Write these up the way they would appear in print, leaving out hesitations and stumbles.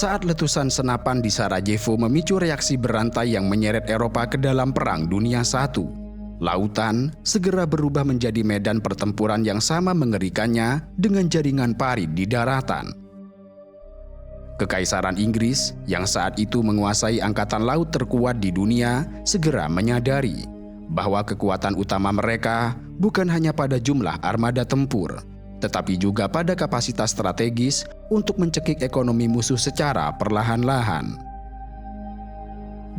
Saat letusan senapan di Sarajevo memicu reaksi berantai yang menyeret Eropa ke dalam Perang Dunia I, lautan segera berubah menjadi medan pertempuran yang sama mengerikannya dengan jaringan parit di daratan. Kekaisaran Inggris yang saat itu menguasai angkatan laut terkuat di dunia segera menyadari bahwa kekuatan utama mereka bukan hanya pada jumlah armada tempur, tetapi juga pada kapasitas strategis untuk mencekik ekonomi musuh secara perlahan-lahan.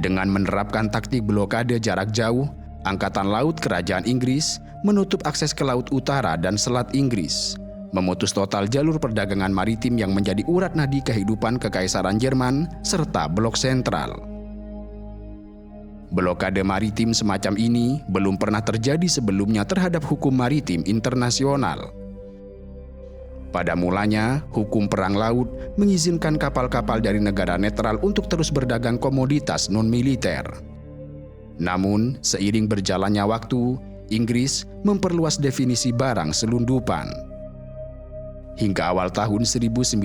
Dengan menerapkan taktik blokade jarak jauh, Angkatan Laut Kerajaan Inggris menutup akses ke Laut Utara dan Selat Inggris, memutus total jalur perdagangan maritim yang menjadi urat nadi kehidupan Kekaisaran Jerman serta blok sentral. Blokade maritim semacam ini belum pernah terjadi sebelumnya terhadap hukum maritim internasional. Pada mulanya, hukum perang laut mengizinkan kapal-kapal dari negara netral untuk terus berdagang komoditas non-militer. Namun, seiring berjalannya waktu, Inggris memperluas definisi barang selundupan. Hingga awal tahun 1915,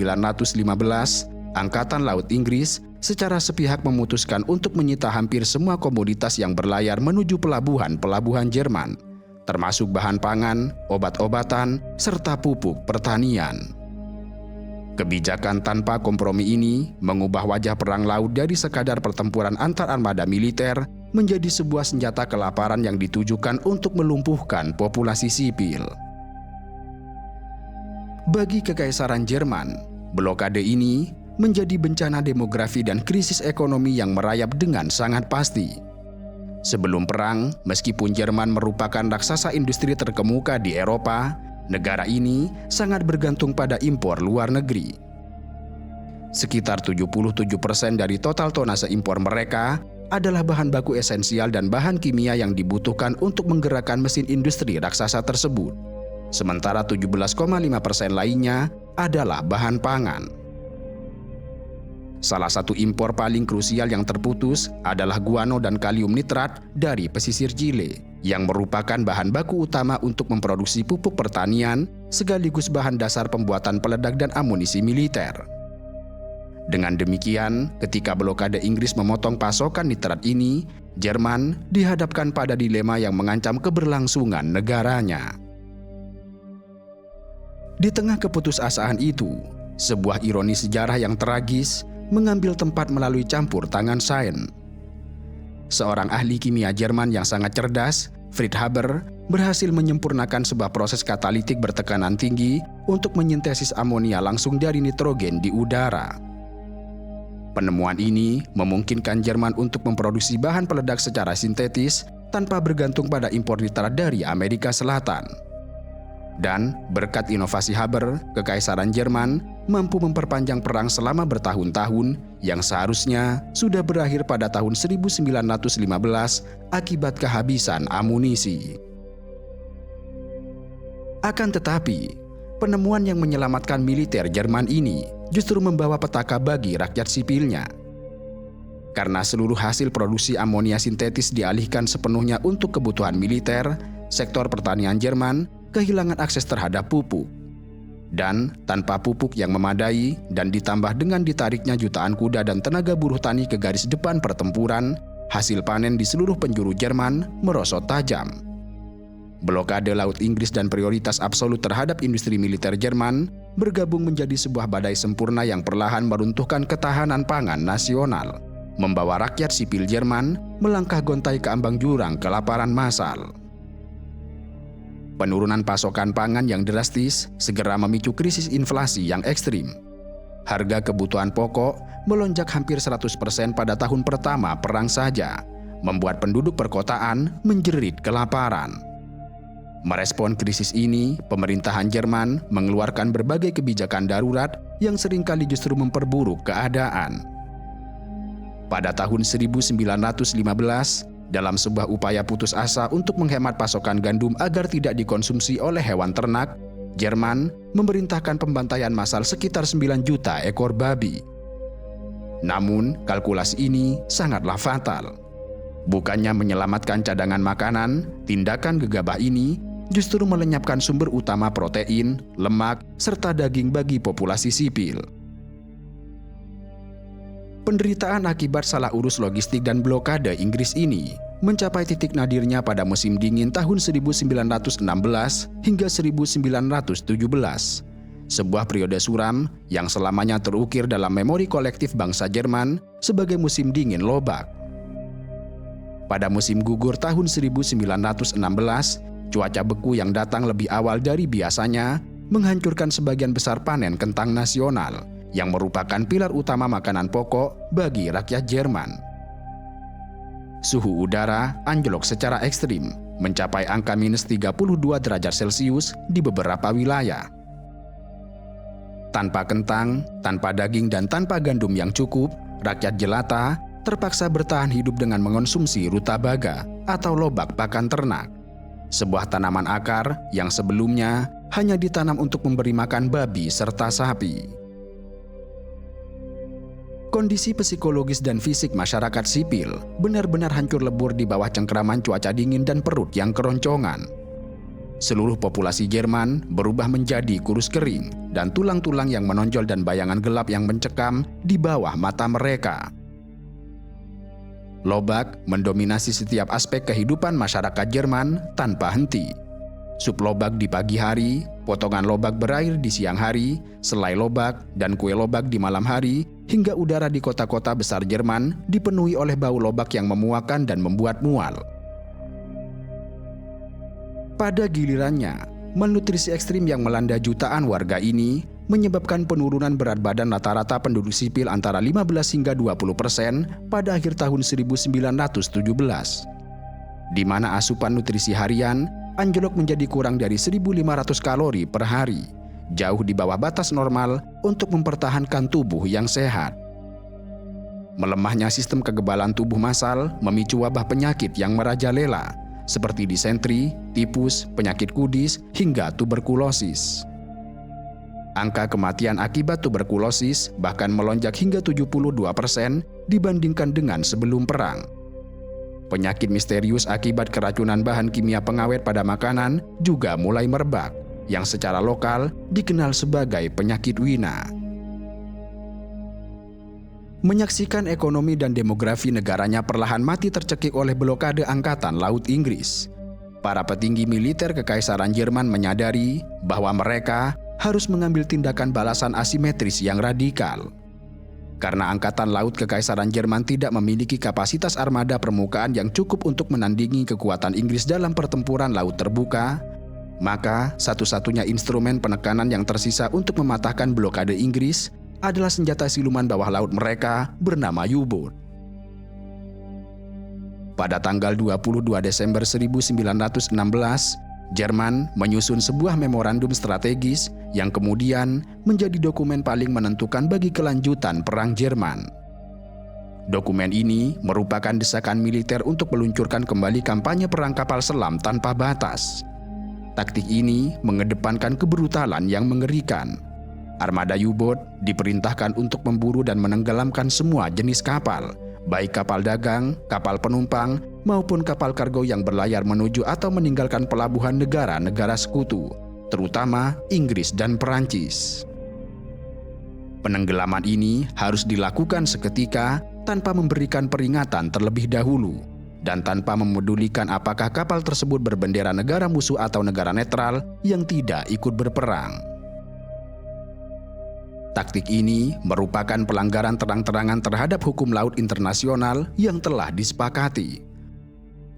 Angkatan Laut Inggris secara sepihak memutuskan untuk menyita hampir semua komoditas yang berlayar menuju pelabuhan-pelabuhan Jerman, termasuk bahan pangan, obat-obatan, serta pupuk pertanian. Kebijakan tanpa kompromi ini mengubah wajah perang laut dari sekadar pertempuran antar armada militer menjadi sebuah senjata kelaparan yang ditujukan untuk melumpuhkan populasi sipil. Bagi Kekaisaran Jerman, blokade ini menjadi bencana demografi dan krisis ekonomi yang merayap dengan sangat pasti. Sebelum perang, meskipun Jerman merupakan raksasa industri terkemuka di Eropa, negara ini sangat bergantung pada impor luar negeri. Sekitar 77% dari total tonase impor mereka adalah bahan baku esensial dan bahan kimia yang dibutuhkan untuk menggerakkan mesin industri raksasa tersebut. Sementara 17,5% lainnya adalah bahan pangan. Salah satu impor paling krusial yang terputus adalah guano dan kalium nitrat dari pesisir Chile, yang merupakan bahan baku utama untuk memproduksi pupuk pertanian sekaligus bahan dasar pembuatan peledak dan amunisi militer. Dengan demikian, ketika blokade Inggris memotong pasokan nitrat ini, Jerman dihadapkan pada dilema yang mengancam keberlangsungan negaranya. Di tengah keputusasaan itu, sebuah ironi sejarah yang tragis mengambil tempat melalui campur tangan sains. Seorang ahli kimia Jerman yang sangat cerdas, Fritz Haber, berhasil menyempurnakan sebuah proses katalitik bertekanan tinggi untuk menyintesis amonia langsung dari nitrogen di udara. Penemuan ini memungkinkan Jerman untuk memproduksi bahan peledak secara sintetis tanpa bergantung pada impor nitrat dari Amerika Selatan. Dan berkat inovasi Haber, Kekaisaran Jerman mampu memperpanjang perang selama bertahun-tahun yang seharusnya sudah berakhir pada tahun 1915 akibat kehabisan amunisi. Akan tetapi, penemuan yang menyelamatkan militer Jerman ini justru membawa petaka bagi rakyat sipilnya. Karena seluruh hasil produksi amonia sintetis dialihkan sepenuhnya untuk kebutuhan militer, sektor pertanian Jerman kehilangan akses terhadap pupuk. Dan tanpa pupuk yang memadai dan ditambah dengan ditariknya jutaan kuda dan tenaga buruh tani ke garis depan pertempuran, hasil panen di seluruh penjuru Jerman merosot tajam. Blokade Laut Inggris dan prioritas absolut terhadap industri militer Jerman bergabung menjadi sebuah badai sempurna yang perlahan meruntuhkan ketahanan pangan nasional, membawa rakyat sipil Jerman melangkah gontai ke ambang jurang kelaparan massal. Penurunan pasokan pangan yang drastis segera memicu krisis inflasi yang ekstrim. Harga kebutuhan pokok melonjak hampir 100% pada tahun pertama perang saja, membuat penduduk perkotaan menjerit kelaparan. Merespon krisis ini, pemerintahan Jerman mengeluarkan berbagai kebijakan darurat yang seringkali justru memperburuk keadaan. Pada tahun 1915, dalam sebuah upaya putus asa untuk menghemat pasokan gandum agar tidak dikonsumsi oleh hewan ternak, Jerman memerintahkan pembantaian massal sekitar 9 juta ekor babi. Namun, kalkulasi ini sangatlah fatal. Bukannya menyelamatkan cadangan makanan, tindakan gegabah ini justru melenyapkan sumber utama protein, lemak, serta daging bagi populasi sipil. Penderitaan akibat salah urus logistik dan blokade Inggris ini mencapai titik nadirnya pada musim dingin tahun 1916 hingga 1917. Sebuah periode suram yang selamanya terukir dalam memori kolektif bangsa Jerman sebagai musim dingin lobak. Pada musim gugur tahun 1916, cuaca beku yang datang lebih awal dari biasanya menghancurkan sebagian besar panen kentang nasional yang merupakan pilar utama makanan pokok bagi rakyat Jerman. Suhu udara anjlok secara ekstrim, mencapai angka minus 32 derajat Celcius di beberapa wilayah. Tanpa kentang, tanpa daging, dan tanpa gandum yang cukup, rakyat jelata terpaksa bertahan hidup dengan mengonsumsi rutabaga atau lobak pakan ternak, sebuah tanaman akar yang sebelumnya hanya ditanam untuk memberi makan babi serta sapi. Kondisi psikologis dan fisik masyarakat sipil benar-benar hancur lebur di bawah cengkeraman cuaca dingin dan perut yang keroncongan. Seluruh populasi Jerman berubah menjadi kurus kering dan tulang-tulang yang menonjol dan bayangan gelap yang mencekam di bawah mata mereka. Lobak mendominasi setiap aspek kehidupan masyarakat Jerman tanpa henti. Sup lobak di pagi hari, potongan lobak berair di siang hari, selai lobak, dan kue lobak di malam hari, hingga udara di kota-kota besar Jerman dipenuhi oleh bau lobak yang memuakan dan membuat mual. Pada gilirannya, malnutrisi ekstrim yang melanda jutaan warga ini menyebabkan penurunan berat badan rata-rata penduduk sipil antara 15 hingga 20% pada akhir tahun 1917, di mana asupan nutrisi harian anjlok menjadi kurang dari 1.500 kalori per hari, jauh di bawah batas normal untuk mempertahankan tubuh yang sehat. Melemahnya sistem kekebalan tubuh massal memicu wabah penyakit yang merajalela, seperti disentri, tipus, penyakit kudis, hingga tuberkulosis. Angka kematian akibat tuberkulosis bahkan melonjak hingga 72% dibandingkan dengan sebelum perang. Penyakit misterius akibat keracunan bahan kimia pengawet pada makanan juga mulai merebak, yang secara lokal dikenal sebagai penyakit Wina. Menyaksikan ekonomi dan demografi negaranya perlahan mati tercekik oleh blokade Angkatan Laut Inggris, para petinggi militer Kekaisaran Jerman menyadari bahwa mereka harus mengambil tindakan balasan asimetris yang radikal. Karena Angkatan Laut Kekaisaran Jerman tidak memiliki kapasitas armada permukaan yang cukup untuk menandingi kekuatan Inggris dalam pertempuran laut terbuka, maka satu-satunya instrumen penekanan yang tersisa untuk mematahkan blokade Inggris adalah senjata siluman bawah laut mereka bernama U-boat. Pada tanggal 22 Desember 1916, Jerman menyusun sebuah memorandum strategis yang kemudian menjadi dokumen paling menentukan bagi kelanjutan Perang Jerman. Dokumen ini merupakan desakan militer untuk meluncurkan kembali kampanye perang kapal selam tanpa batas. Taktik ini mengedepankan kebrutalan yang mengerikan. Armada U-boat diperintahkan untuk memburu dan menenggelamkan semua jenis kapal, baik kapal dagang, kapal penumpang, maupun kapal kargo yang berlayar menuju atau meninggalkan pelabuhan negara-negara sekutu, terutama Inggris dan Perancis. Penenggelaman ini harus dilakukan seketika tanpa memberikan peringatan terlebih dahulu, dan tanpa memedulikan apakah kapal tersebut berbendera negara musuh atau negara netral yang tidak ikut berperang. Taktik ini merupakan pelanggaran terang-terangan terhadap hukum laut internasional yang telah disepakati.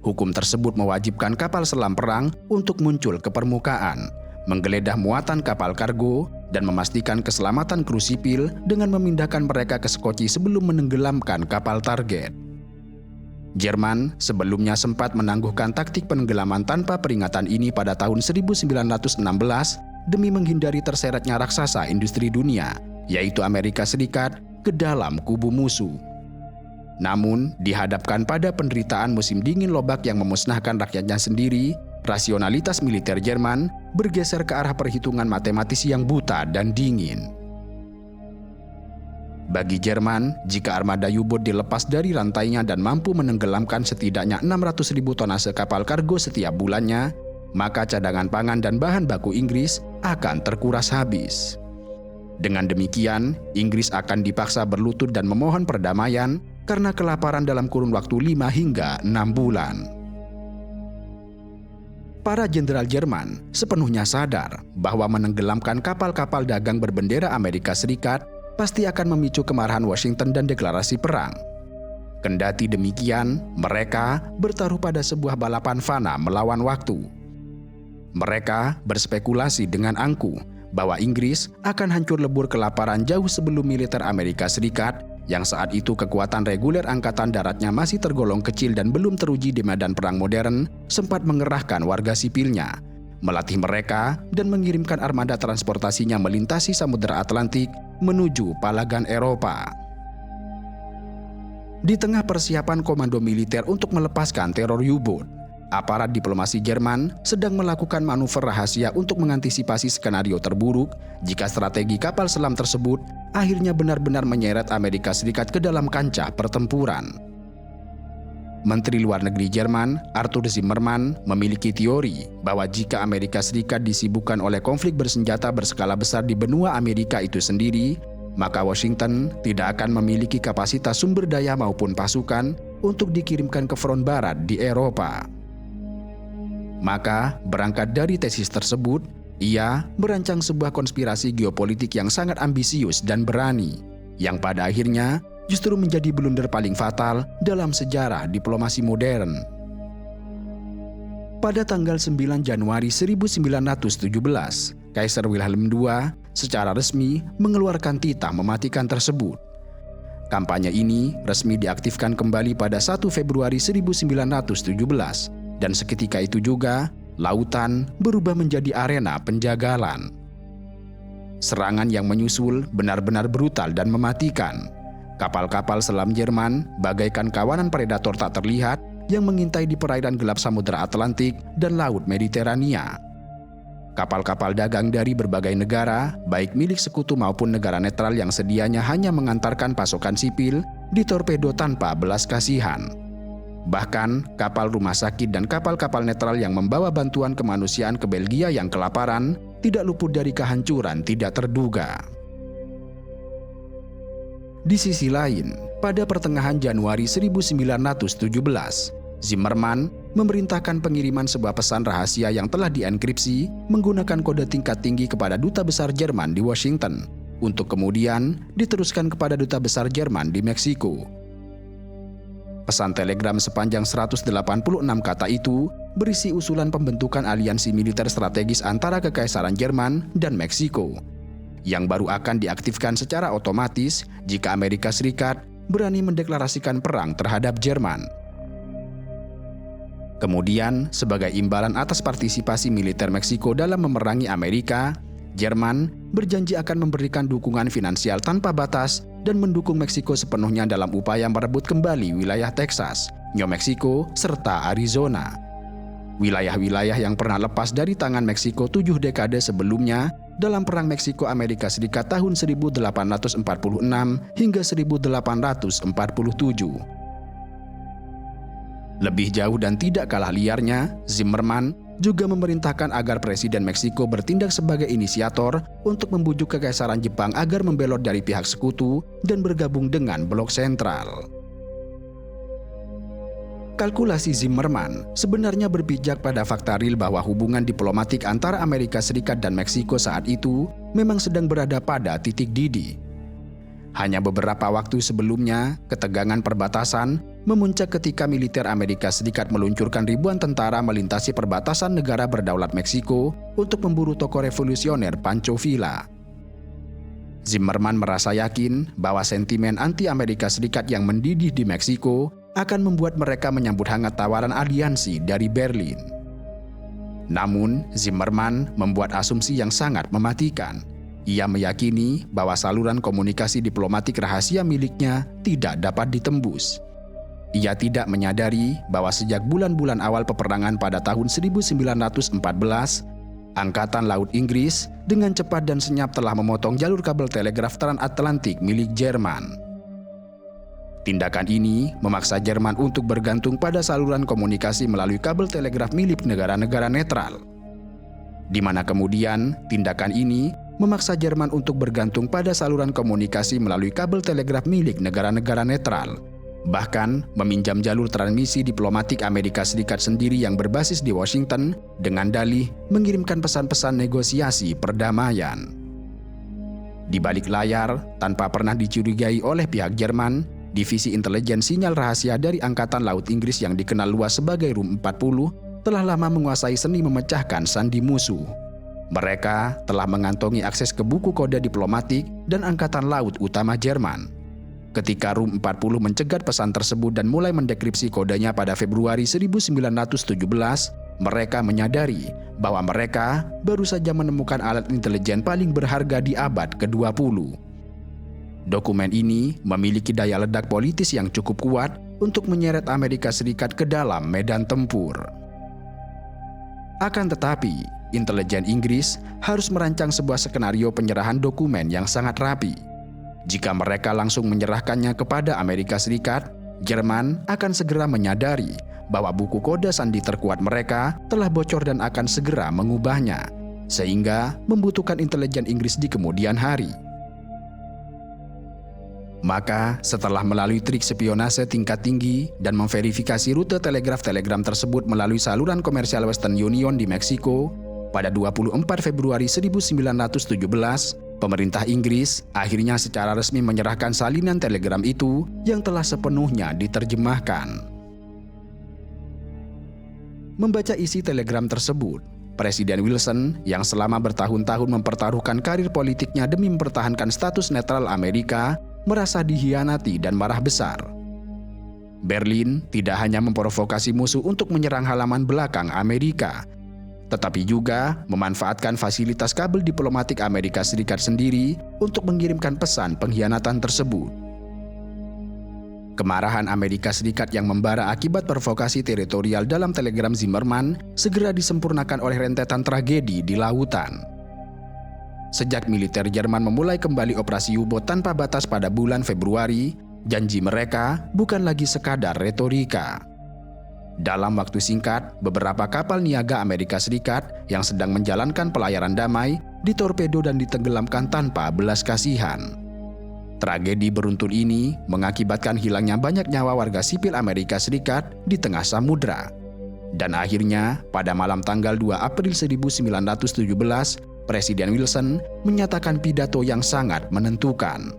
Hukum tersebut mewajibkan kapal selam perang untuk muncul ke permukaan, menggeledah muatan kapal kargo, dan memastikan keselamatan kru sipil dengan memindahkan mereka ke Skoci sebelum menenggelamkan kapal target. Jerman sebelumnya sempat menangguhkan taktik penenggelaman tanpa peringatan ini pada tahun 1916 demi menghindari terseretnya raksasa industri dunia, yaitu Amerika Serikat, ke dalam kubu musuh. Namun, dihadapkan pada penderitaan musim dingin lobak yang memusnahkan rakyatnya sendiri, rasionalitas militer Jerman bergeser ke arah perhitungan matematis yang buta dan dingin. Bagi Jerman, jika armada U-boat dilepas dari rantainya dan mampu menenggelamkan setidaknya 600.000 tonase kapal kargo setiap bulannya, maka cadangan pangan dan bahan baku Inggris akan terkuras habis. Dengan demikian, Inggris akan dipaksa berlutut dan memohon perdamaian karena kelaparan dalam kurun waktu 5 hingga 6 bulan. Para jenderal Jerman sepenuhnya sadar bahwa menenggelamkan kapal-kapal dagang berbendera Amerika Serikat pasti akan memicu kemarahan Washington dan deklarasi perang. Kendati demikian, mereka bertaruh pada sebuah balapan fana melawan waktu. Mereka berspekulasi dengan angku bahwa Inggris akan hancur lebur kelaparan jauh sebelum militer Amerika Serikat yang saat itu kekuatan reguler angkatan daratnya masih tergolong kecil dan belum teruji di medan perang modern sempat mengerahkan warga sipilnya, melatih mereka dan mengirimkan armada transportasinya melintasi Samudra Atlantik menuju palagan Eropa. Di tengah persiapan komando militer untuk melepaskan teror U-boat, aparat diplomasi Jerman sedang melakukan manuver rahasia untuk mengantisipasi skenario terburuk jika strategi kapal selam tersebut akhirnya benar-benar menyeret Amerika Serikat ke dalam kancah pertempuran. Menteri Luar Negeri Jerman, Arthur Zimmermann, memiliki teori bahwa jika Amerika Serikat disibukkan oleh konflik bersenjata berskala besar di benua Amerika itu sendiri, maka Washington tidak akan memiliki kapasitas sumber daya maupun pasukan untuk dikirimkan ke front barat di Eropa. Maka, berangkat dari tesis tersebut, ia merancang sebuah konspirasi geopolitik yang sangat ambisius dan berani, yang pada akhirnya justru menjadi blunder paling fatal dalam sejarah diplomasi modern. Pada tanggal 9 Januari 1917, Kaisar Wilhelm II secara resmi mengeluarkan titah mematikan tersebut. Kampanye ini resmi diaktifkan kembali pada 1 Februari 1917. Dan seketika itu juga, lautan berubah menjadi arena penjagalan. Serangan yang menyusul benar-benar brutal dan mematikan. Kapal-kapal selam Jerman bagaikan kawanan predator tak terlihat yang mengintai di perairan gelap Samudra Atlantik dan Laut Mediterania. Kapal-kapal dagang dari berbagai negara, baik milik sekutu maupun negara netral yang sedianya hanya mengantarkan pasokan sipil, ditorpedo tanpa belas kasihan. Bahkan, kapal rumah sakit dan kapal-kapal netral yang membawa bantuan kemanusiaan ke Belgia yang kelaparan tidak luput dari kehancuran tidak terduga. Di sisi lain, pada pertengahan Januari 1917, Zimmermann memerintahkan pengiriman sebuah pesan rahasia yang telah dienkripsi menggunakan kode tingkat tinggi kepada Duta Besar Jerman di Washington, untuk kemudian diteruskan kepada Duta Besar Jerman di Meksiko. Pesan telegram sepanjang 186 kata itu berisi usulan pembentukan aliansi militer strategis antara Kekaisaran Jerman dan Meksiko, yang baru akan diaktifkan secara otomatis jika Amerika Serikat berani mendeklarasikan perang terhadap Jerman. Kemudian, sebagai imbalan atas partisipasi militer Meksiko dalam memerangi Amerika, Jerman berjanji akan memberikan dukungan finansial tanpa batas dan mendukung Meksiko sepenuhnya dalam upaya merebut kembali wilayah Texas, New Mexico, serta Arizona. Wilayah-wilayah yang pernah lepas dari tangan Meksiko 7 dekade sebelumnya dalam Perang Meksiko-Amerika Serikat tahun 1846 hingga 1847. Lebih jauh dan tidak kalah liarnya, Zimmermann juga memerintahkan agar Presiden Meksiko bertindak sebagai inisiator untuk membujuk Kekaisaran Jepang agar membelot dari pihak sekutu dan bergabung dengan blok sentral. Kalkulasi Zimmermann sebenarnya berpijak pada fakta real bahwa hubungan diplomatik antara Amerika Serikat dan Meksiko saat itu memang sedang berada pada titik didih. Hanya beberapa waktu sebelumnya, ketegangan perbatasan memuncak ketika militer Amerika Serikat meluncurkan ribuan tentara melintasi perbatasan negara berdaulat Meksiko untuk memburu tokoh revolusioner Pancho Villa. Zimmermann merasa yakin bahwa sentimen anti-Amerika Serikat yang mendidih di Meksiko akan membuat mereka menyambut hangat tawaran aliansi dari Berlin. Namun, Zimmermann membuat asumsi yang sangat mematikan. Ia meyakini bahwa saluran komunikasi diplomatik rahasia miliknya tidak dapat ditembus. Ia tidak menyadari bahwa sejak bulan-bulan awal peperangan pada tahun 1914, Angkatan Laut Inggris dengan cepat dan senyap telah memotong jalur kabel telegraf transatlantik milik Jerman. Tindakan ini memaksa Jerman untuk bergantung pada saluran komunikasi melalui kabel telegraf milik negara-negara netral, di mana kemudian tindakan ini memaksa Jerman untuk bergantung pada saluran komunikasi melalui kabel telegraf milik negara-negara netral. Bahkan, meminjam jalur transmisi diplomatik Amerika Serikat sendiri yang berbasis di Washington dengan dalih mengirimkan pesan-pesan negosiasi perdamaian. Di balik layar, tanpa pernah dicurigai oleh pihak Jerman, Divisi Intelijen Sinyal Rahasia dari Angkatan Laut Inggris yang dikenal luas sebagai Rum 40 telah lama menguasai seni memecahkan sandi musuh. Mereka telah mengantongi akses ke buku kode diplomatik dan Angkatan Laut Utama Jerman. Ketika Rum 40 mencegat pesan tersebut dan mulai mendekripsi kodenya pada Februari 1917, mereka menyadari bahwa mereka baru saja menemukan alat intelijen paling berharga di abad ke-20. Dokumen ini memiliki daya ledak politis yang cukup kuat untuk menyeret Amerika Serikat ke dalam medan tempur. Akan tetapi, intelijen Inggris harus merancang sebuah skenario penyerahan dokumen yang sangat rapi. Jika mereka langsung menyerahkannya kepada Amerika Serikat, Jerman akan segera menyadari bahwa buku kode sandi terkuat mereka telah bocor dan akan segera mengubahnya, sehingga membutuhkan intelijen Inggris di kemudian hari. Maka, setelah melalui trik spionase tingkat tinggi dan memverifikasi rute telegraf-telegram tersebut melalui saluran komersial Western Union di Meksiko, pada 24 Februari 1917, pemerintah Inggris akhirnya secara resmi menyerahkan salinan telegram itu yang telah sepenuhnya diterjemahkan. Membaca isi telegram tersebut, Presiden Wilson yang selama bertahun-tahun mempertaruhkan karir politiknya demi mempertahankan status netral Amerika, merasa dihianati dan marah besar. Berlin tidak hanya memprovokasi musuh untuk menyerang halaman belakang Amerika, tetapi juga memanfaatkan fasilitas kabel diplomatik Amerika Serikat sendiri untuk mengirimkan pesan pengkhianatan tersebut. Kemarahan Amerika Serikat yang membara akibat provokasi teritorial dalam telegram Zimmerman segera disempurnakan oleh rentetan tragedi di lautan. Sejak militer Jerman memulai kembali operasi U-boat tanpa batas pada bulan Februari, janji mereka bukan lagi sekadar retorika. Dalam waktu singkat, beberapa kapal niaga Amerika Serikat yang sedang menjalankan pelayaran damai ditorpedo dan ditenggelamkan tanpa belas kasihan. Tragedi beruntun ini mengakibatkan hilangnya banyak nyawa warga sipil Amerika Serikat di tengah samudra. Dan akhirnya, pada malam tanggal 2 April 1917, Presiden Wilson menyatakan pidato yang sangat menentukan.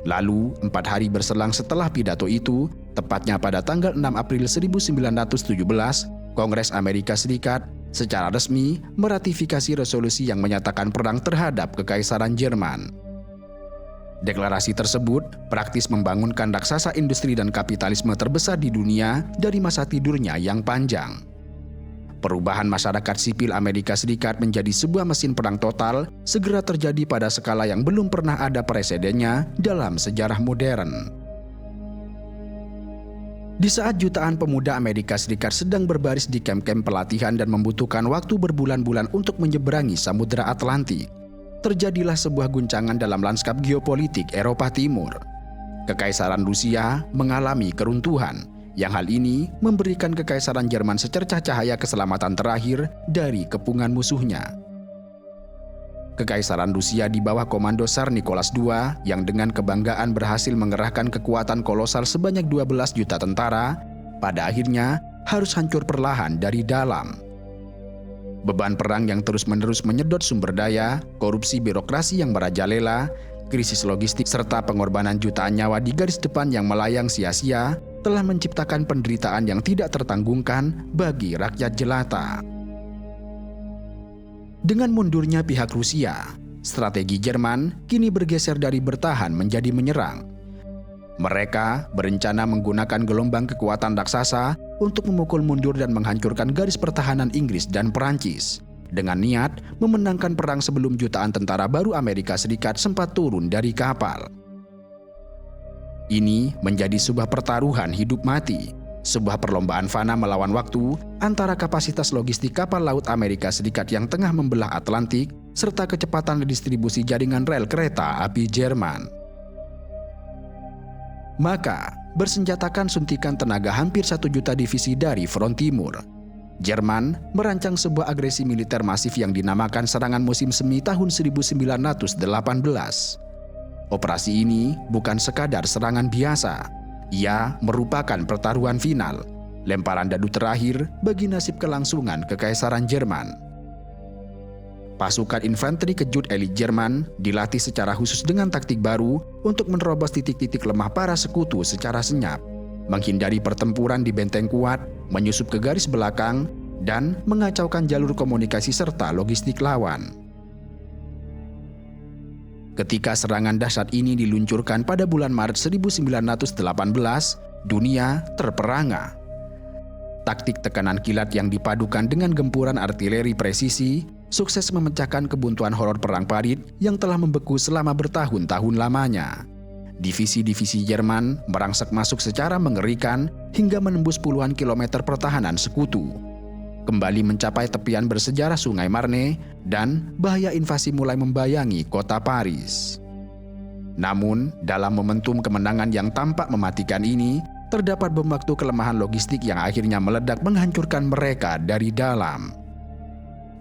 Lalu, 4 hari berselang setelah pidato itu, tepatnya pada tanggal 6 April 1917, Kongres Amerika Serikat secara resmi meratifikasi resolusi yang menyatakan perang terhadap Kekaisaran Jerman. Deklarasi tersebut praktis membangunkan raksasa industri dan kapitalisme terbesar di dunia dari masa tidurnya yang panjang. Perubahan masyarakat sipil Amerika Serikat menjadi sebuah mesin perang total segera terjadi pada skala yang belum pernah ada presidennya dalam sejarah modern. Di saat jutaan pemuda Amerika Serikat sedang berbaris di kamp-kamp pelatihan dan membutuhkan waktu berbulan-bulan untuk menyeberangi Samudra Atlantik, terjadilah sebuah guncangan dalam lanskap geopolitik Eropa Timur. Kekaisaran Rusia mengalami keruntuhan, yang hal ini memberikan Kekaisaran Jerman secercah cahaya keselamatan terakhir dari kepungan musuhnya. Kekaisaran Rusia di bawah komando Tsar Nicholas II yang dengan kebanggaan berhasil mengerahkan kekuatan kolosal sebanyak 12 juta tentara, pada akhirnya harus hancur perlahan dari dalam. Beban perang yang terus-menerus menyedot sumber daya, korupsi birokrasi yang merajalela, krisis logistik serta pengorbanan jutaan nyawa di garis depan yang melayang sia-sia telah menciptakan penderitaan yang tidak tertanggungkan bagi rakyat jelata. Dengan mundurnya pihak Rusia, strategi Jerman kini bergeser dari bertahan menjadi menyerang. Mereka berencana menggunakan gelombang kekuatan raksasa untuk memukul mundur dan menghancurkan garis pertahanan Inggris dan Perancis, dengan niat memenangkan perang sebelum jutaan tentara baru Amerika Serikat sempat turun dari kapal. Ini menjadi sebuah pertaruhan hidup mati, sebuah perlombaan fana melawan waktu antara kapasitas logistik kapal laut Amerika Serikat yang tengah membelah Atlantik serta kecepatan distribusi jaringan rel kereta api Jerman. Maka, bersenjatakan suntikan tenaga hampir 1 juta divisi dari front timur. Jerman merancang sebuah agresi militer masif yang dinamakan serangan musim semi tahun 1918. Operasi ini bukan sekadar serangan biasa. Ia merupakan pertaruhan final, lemparan dadu terakhir bagi nasib kelangsungan Kekaisaran Jerman. Pasukan infanteri kejut elit Jerman dilatih secara khusus dengan taktik baru untuk menerobos titik-titik lemah para sekutu secara senyap, menghindari pertempuran di benteng kuat, menyusup ke garis belakang, dan mengacaukan jalur komunikasi serta logistik lawan. Ketika serangan dahsyat ini diluncurkan pada bulan Maret 1918, dunia terperangah. Taktik tekanan kilat yang dipadukan dengan gempuran artileri presisi sukses memecahkan kebuntuan horor Perang Parit yang telah membeku selama bertahun-tahun lamanya. Divisi-divisi Jerman merangsek masuk secara mengerikan hingga menembus puluhan kilometer pertahanan sekutu. Kembali mencapai tepian bersejarah Sungai Marne dan bahaya invasi mulai membayangi kota Paris. Namun, dalam momentum kemenangan yang tampak mematikan ini, terdapat bom waktu kelemahan logistik yang akhirnya meledak menghancurkan mereka dari dalam.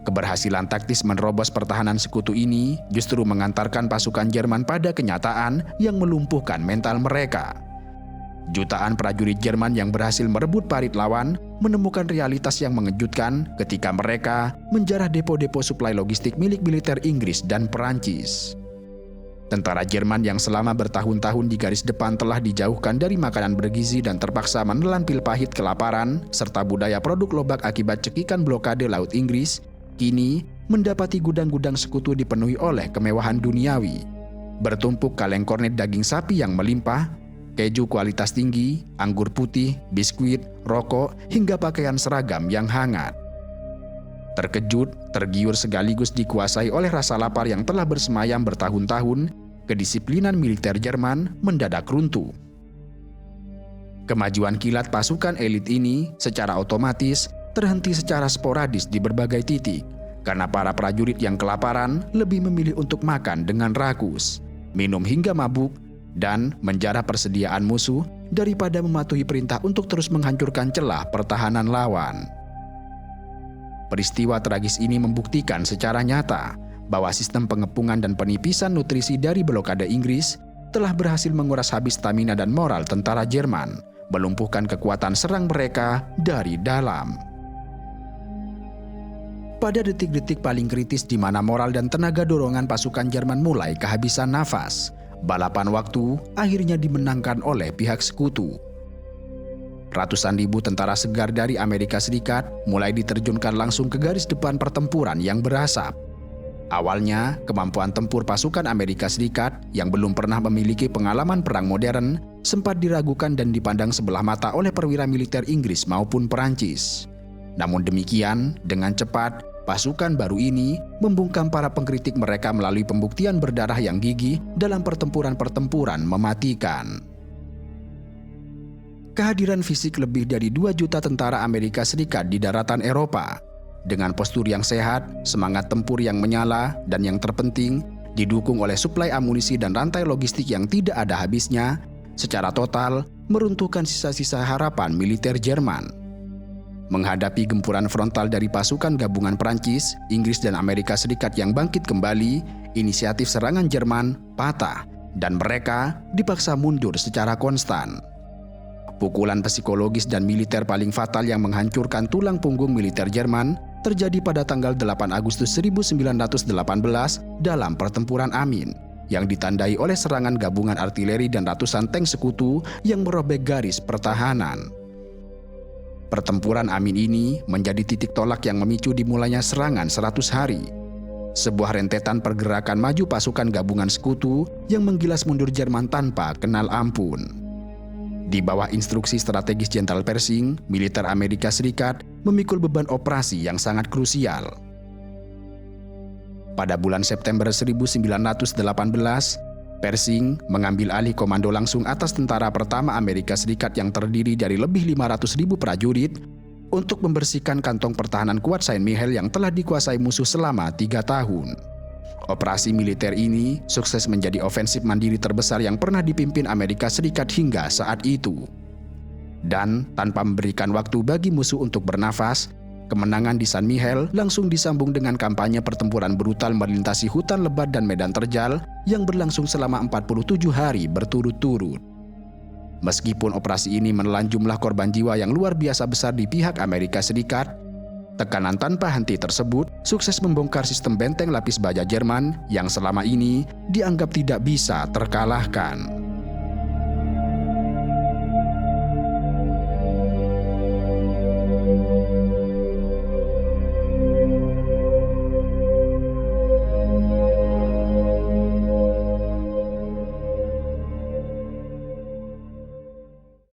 Keberhasilan taktis menerobos pertahanan sekutu ini justru mengantarkan pasukan Jerman pada kenyataan yang melumpuhkan mental mereka. Jutaan prajurit Jerman yang berhasil merebut parit lawan menemukan realitas yang mengejutkan ketika mereka menjarah depo-depo suplai logistik milik militer Inggris dan Perancis. Tentara Jerman yang selama bertahun-tahun di garis depan telah dijauhkan dari makanan bergizi dan terpaksa menelan pil pahit kelaparan serta budaya produk lobak akibat cekikan blokade laut Inggris, kini mendapati gudang-gudang sekutu dipenuhi oleh kemewahan duniawi. Bertumpuk kaleng kornet daging sapi yang melimpah, keju kualitas tinggi, anggur putih, biskuit, rokok, hingga pakaian seragam yang hangat. Terkejut, tergiur sekaligus dikuasai oleh rasa lapar yang telah bersemayam bertahun-tahun, kedisiplinan militer Jerman mendadak runtuh. Kemajuan kilat pasukan elit ini secara otomatis terhenti secara sporadis di berbagai titik, karena para prajurit yang kelaparan lebih memilih untuk makan dengan rakus, minum hingga mabuk, dan menjarah persediaan musuh daripada mematuhi perintah untuk terus menghancurkan celah pertahanan lawan. Peristiwa tragis ini membuktikan secara nyata bahwa sistem pengepungan dan penipisan nutrisi dari blokade Inggris telah berhasil menguras habis stamina dan moral tentara Jerman, melumpuhkan kekuatan serang mereka dari dalam. Pada detik-detik paling kritis di mana moral dan tenaga dorongan pasukan Jerman mulai kehabisan nafas, balapan waktu akhirnya dimenangkan oleh pihak sekutu. Ratusan ribu tentara segar dari Amerika Serikat mulai diterjunkan langsung ke garis depan pertempuran yang berasap. Awalnya, kemampuan tempur pasukan Amerika Serikat yang belum pernah memiliki pengalaman perang modern sempat diragukan dan dipandang sebelah mata oleh perwira militer Inggris maupun Perancis. Namun demikian, dengan cepat, pasukan baru ini membungkam para pengkritik mereka melalui pembuktian berdarah yang gigih dalam pertempuran-pertempuran mematikan. Kehadiran fisik lebih dari 2 juta tentara Amerika Serikat di daratan Eropa, dengan postur yang sehat, semangat tempur yang menyala, dan yang terpenting, didukung oleh suplai amunisi dan rantai logistik yang tidak ada habisnya, secara total meruntuhkan sisa-sisa harapan militer Jerman. Menghadapi gempuran frontal dari pasukan gabungan Prancis, Inggris, dan Amerika Serikat yang bangkit kembali, inisiatif serangan Jerman patah dan mereka dipaksa mundur secara konstan. Pukulan psikologis dan militer paling fatal yang menghancurkan tulang punggung militer Jerman terjadi pada tanggal 8 Agustus 1918 dalam pertempuran Amin, yang ditandai oleh serangan gabungan artileri dan ratusan tank sekutu yang merobek garis pertahanan. Pertempuran Amin ini menjadi titik tolak yang memicu dimulainya serangan 100 hari. Sebuah rentetan pergerakan maju pasukan gabungan sekutu yang menggilas mundur Jerman tanpa kenal ampun. Di bawah instruksi strategis Jenderal Pershing, militer Amerika Serikat memikul beban operasi yang sangat krusial. Pada bulan September 1918, Pershing mengambil alih komando langsung atas tentara pertama Amerika Serikat yang terdiri dari lebih 500.000 prajurit untuk membersihkan kantong pertahanan kuat Saint-Mihiel yang telah dikuasai musuh selama 3 tahun. Operasi militer ini sukses menjadi ofensif mandiri terbesar yang pernah dipimpin Amerika Serikat hingga saat itu. Dan tanpa memberikan waktu bagi musuh untuk bernafas, Kemenangan di San Mihiel langsung disambung dengan kampanye pertempuran brutal melintasi hutan lebat dan medan terjal yang berlangsung selama 47 hari berturut-turut. Meskipun operasi ini menelan jumlah korban jiwa yang luar biasa besar di pihak Amerika Serikat, tekanan tanpa henti tersebut sukses membongkar sistem benteng lapis baja Jerman yang selama ini dianggap tidak bisa terkalahkan.